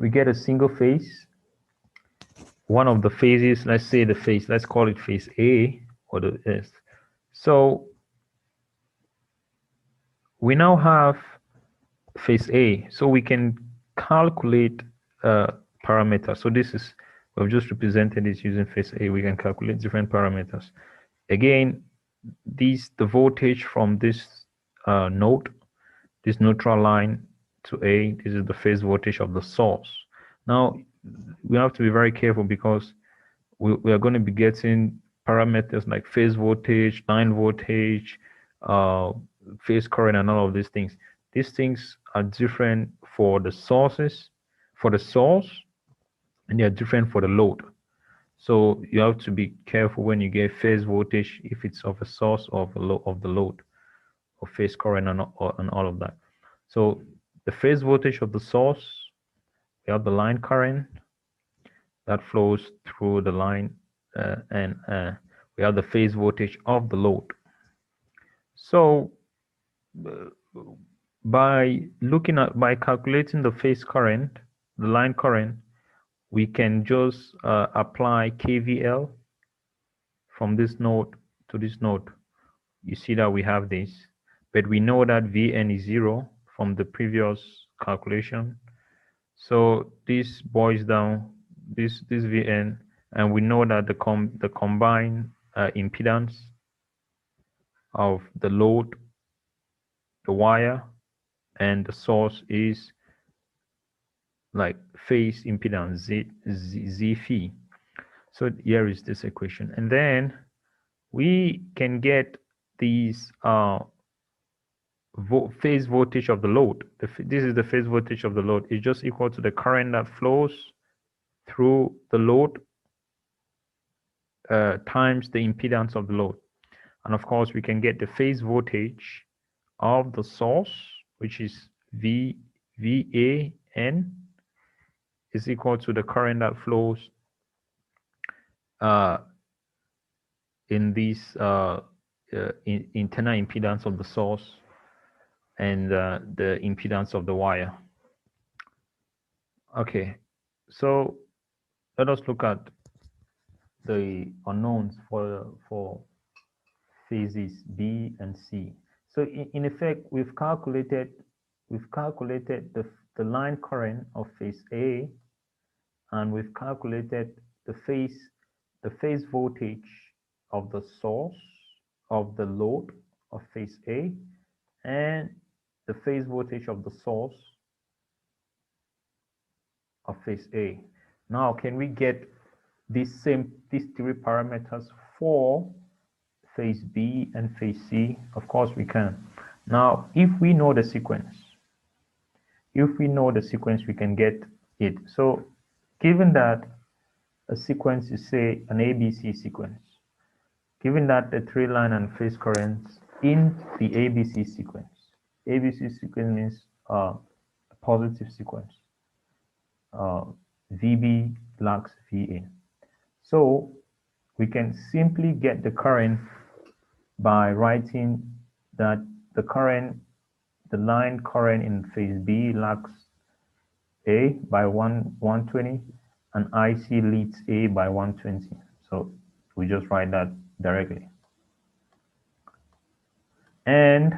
we get a single phase. One of the phases, let's say the phase, let's call it phase A or the S. So we now have phase A, so we can calculate parameters. So this is, we've just represented this using phase A. We can calculate different parameters. Again, the voltage from this node, this neutral line to A, this is the phase voltage of the source. Now, we have to be very careful because we are going to be getting parameters like phase voltage, line voltage, phase current, and all of these things. These things are different for the sources, for the source, and they are different for the load. So you have to be careful when you get phase voltage, if it's of a source or of the load, or phase current and all of that. So the phase voltage of the source, we have the line current that flows through the line, and we have the phase voltage of the load. So by calculating the phase current, the line current, we can just apply KVL from this node to this node. You see that we have this, but we know that Vn is 0 from the previous calculation. So this boils down this Vn, and we know that the combined impedance of the load, the wire, and the source is like phase impedance Z phi. So here is this equation, and then we can get these phase voltage of the load. This is the phase voltage of the load. It's just equal to the current that flows through the load times the impedance of the load. And of course, we can get the phase voltage of the source, which is VAN, is equal to the current that flows in this internal impedance of the source and the impedance of the wire. Okay, so let us look at the unknowns for phases B and C. So in effect, we've calculated the line current of phase A, and we've calculated the phase voltage of the source of the load of phase A, and the phase voltage of the source of phase A. Now, can we get these three parameters for phase B and phase C? Of course we can. Now, if we know the sequence, we can get it. So given that a sequence is, say, an ABC sequence, given that the three line and phase currents in the ABC sequence means a positive sequence. VB lags VA. So we can simply get the current by writing that the line current in phase B lags A by 120, and IC leads A by 120. So we just write that directly. And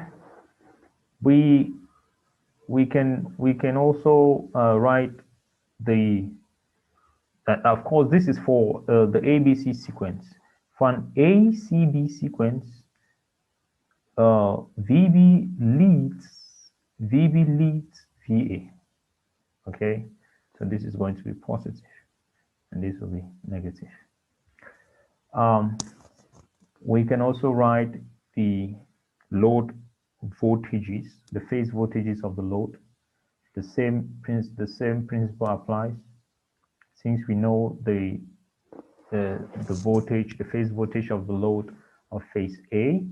we can also write that, of course, this is for the ABC sequence. For an ACB sequence, VB leads VA. Okay, so this is going to be positive, and this will be negative. We can also write the load voltages, the phase voltages of the load. The same principle applies. Since we know the voltage, the phase voltage of the load of phase A,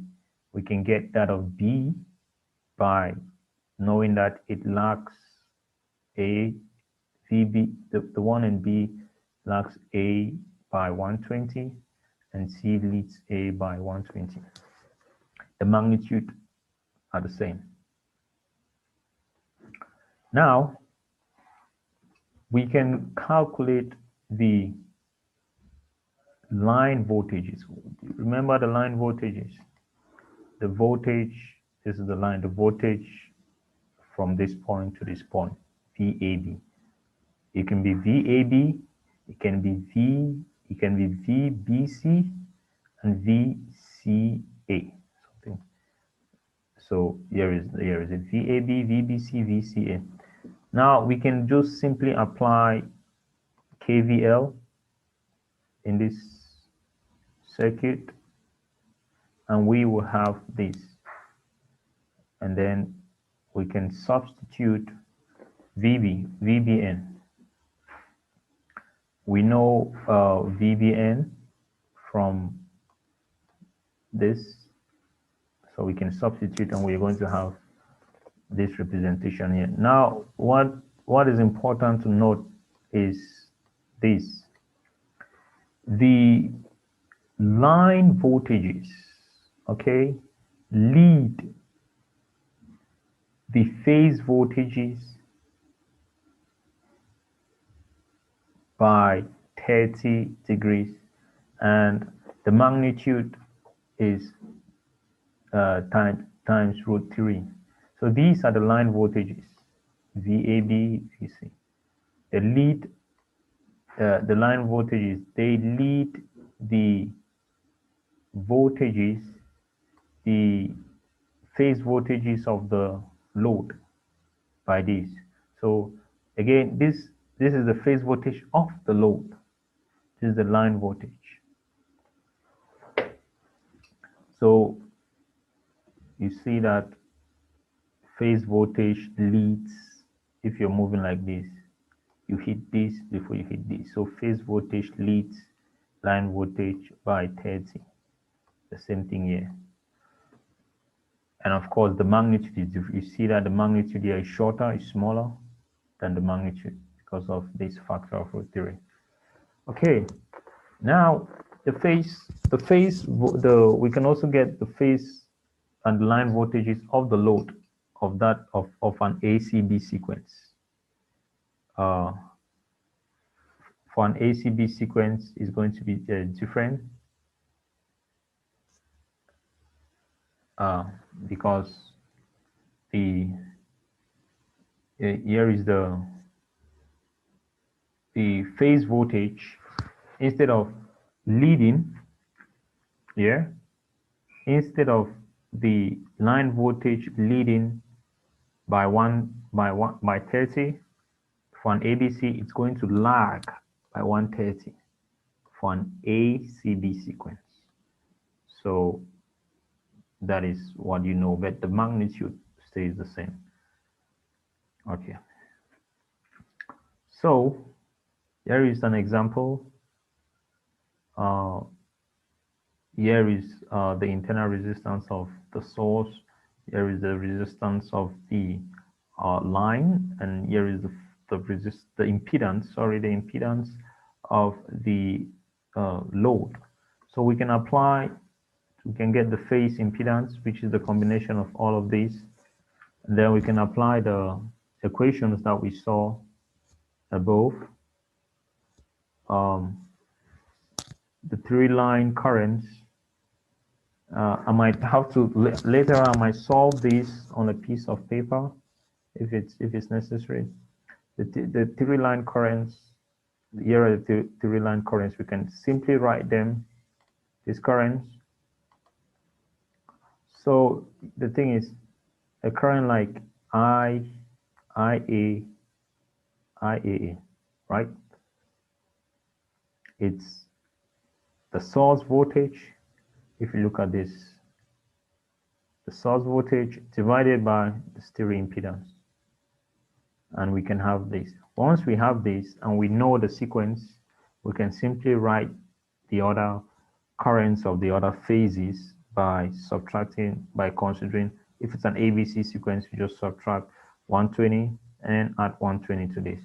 we can get that of B by knowing that it lags A, VB, the one in B lags A by 120, and C leads A by 120. The magnitude are the same. Now, we can calculate the line voltages. Remember the line voltages. The voltage, this is the line, the voltage from this point to this point, VAB. It can be VAB, it can be VBC, and VCA. Something. So here is it, VAB, VBC, VCA. Now we can just simply apply KVL in this circuit, and we will have this. And then we can substitute VBN. We know VBN from this, so we can substitute, and we're going to have this representation here. Now, what is important to note is this. The line voltages, okay, lead the phase voltages by 30 degrees, and the magnitude is times root 3. So these are the line voltages, VAB, VC. They lead the line voltages. They lead the voltages, the phase voltages of the load by this. So again, this is the phase voltage of the load. This is the line voltage. So you see that phase voltage leads. If you're moving like this, you hit this before you hit this. So phase voltage leads line voltage by 30. The same thing here. And of course, the magnitude is different. You see that the magnitude here is shorter, is smaller than the magnitude because of this factor of root 3. Okay, now we can also get the phase and the line voltages of the load of an ACB sequence. For an ACB sequence is going to be different because here is the phase voltage. Instead of leading here, instead of the line voltage leading by 30 for an ABC, it's going to lag by 130 for an ACB sequence. So that is what you know, but the magnitude stays the same. Okay. So here is an example. Here is the internal resistance of the source. Here is the resistance of the line, and here is the impedance. Sorry, the impedance of the load. So we can get the phase impedance, which is the combination of all of these. And then we can apply the equations that we saw above. The 3-line currents. I might have to later. I might solve this on a piece of paper if it's necessary. The 3-line currents. Here are the 3-line currents. We can simply write them. These currents. So the thing is, a current like IAA, right? It's the source voltage. If you look at this, the source voltage divided by the stereo impedance, and we can have this. Once we have this and we know the sequence, we can simply write the other currents of the other phases by considering if it's an ABC sequence, you just subtract 120 and add 120 to this.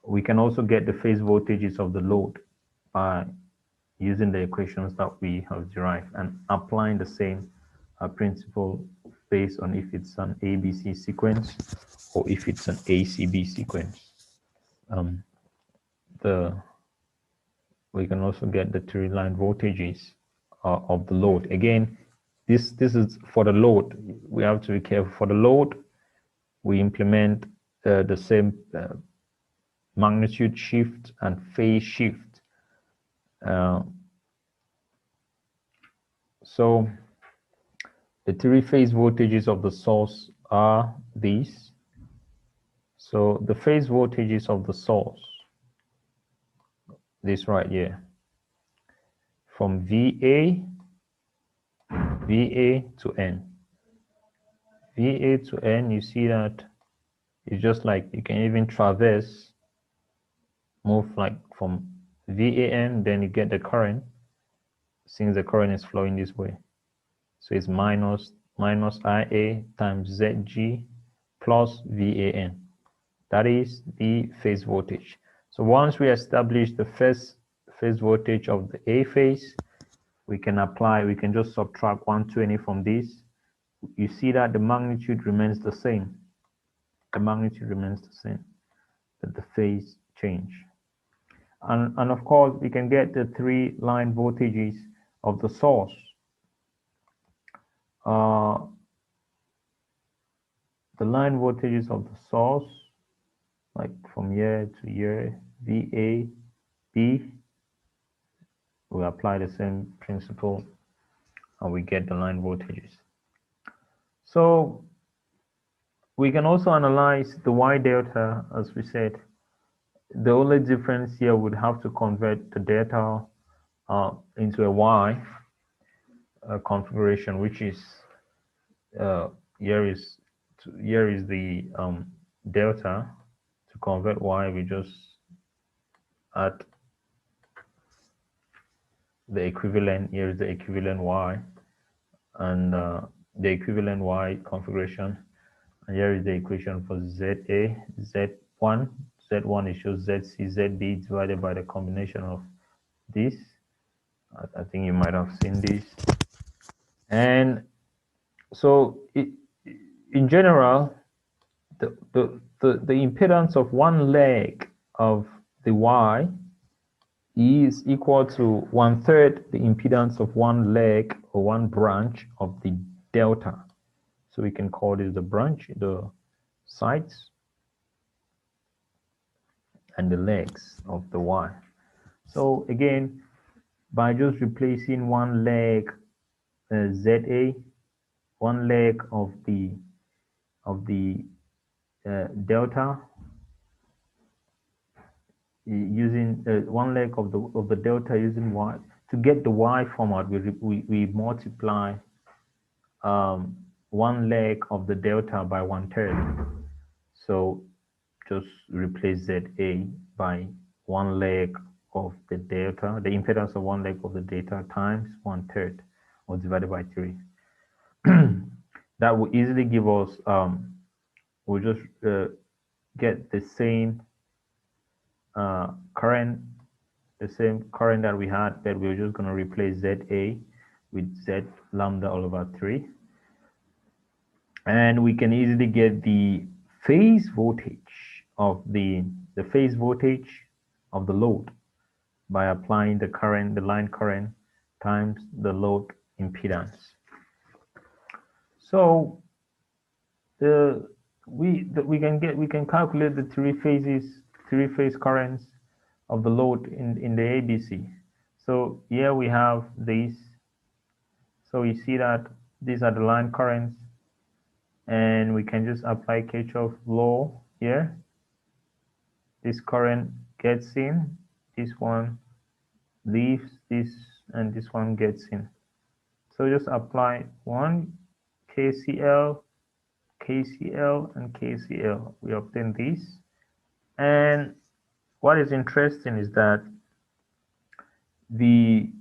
We can also get the phase voltages of the load by using the equations that we have derived and applying the same principle based on if it's an ABC sequence or if it's an ACB sequence. we can also get the 3 line voltages of the load. Again, this is for the load. We have to be careful. For the load, we implement the same magnitude shift and phase shift. So the 3 phase voltages of the source are these. So the phase voltages of the source, this right here, from VA to N. VA to N, you see that it's just like you can even traverse, move like from VAN, then you get the current, since the current is flowing this way. So it's minus IA times ZG plus VAN. That is the phase voltage. So once we establish the first phase voltage of the A phase, we can just subtract 120 from this. You see that the magnitude remains the same. The magnitude remains the same, but the phase change. And of course, we can get the 3 line voltages of the source. The line voltages of the source, like from here to here, VA, B, we apply the same principle and we get the line voltages. So we can also analyze the Y delta, as we said. The only difference here would have to convert the delta into a Y configuration, which is here is the delta. To convert Y, we just add the equivalent. Here is the equivalent Y, and the equivalent Y configuration. And here is the equation for ZA, Z1. Z1 is just ZC, ZB divided by the combination of this. I think you might have seen this. And so in general, the impedance of one leg of the Y is equal to 1/3 the impedance of one leg or one branch of the delta. So we can call this the branch, the sides, and the legs of the Y. So again, by just replacing one leg ZA, one leg of the delta, using one leg of the delta using Y. To get the Y format, we multiply one leg of the delta by 1/3. So just replace ZA by one leg of the delta, the impedance of one leg of the delta times 1/3, or divided by 3. That will easily give us, we'll just get the same current, that we had, but we're just going to replace ZA with Z lambda all over 3. And we can easily get the phase voltage of the phase voltage of the load by applying the current, the line current, times the load impedance. So we can calculate the 3 phase currents of the load in the ABC. So here we have these. So you see that these are the line currents, and we can just apply Kirchhoff's law here. This current gets in, this one leaves, this, and this one gets in. So just apply one KCL, and KCL. We obtain this. And what is interesting is that the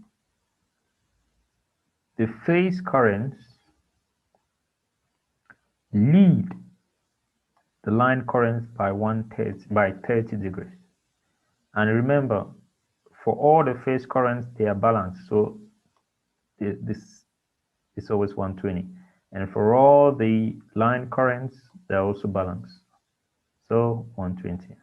phase currents lead the line currents by 30 degrees. And remember, for all the phase currents, they are balanced. So this is always 120. And for all the line currents, they're also balanced. So 120.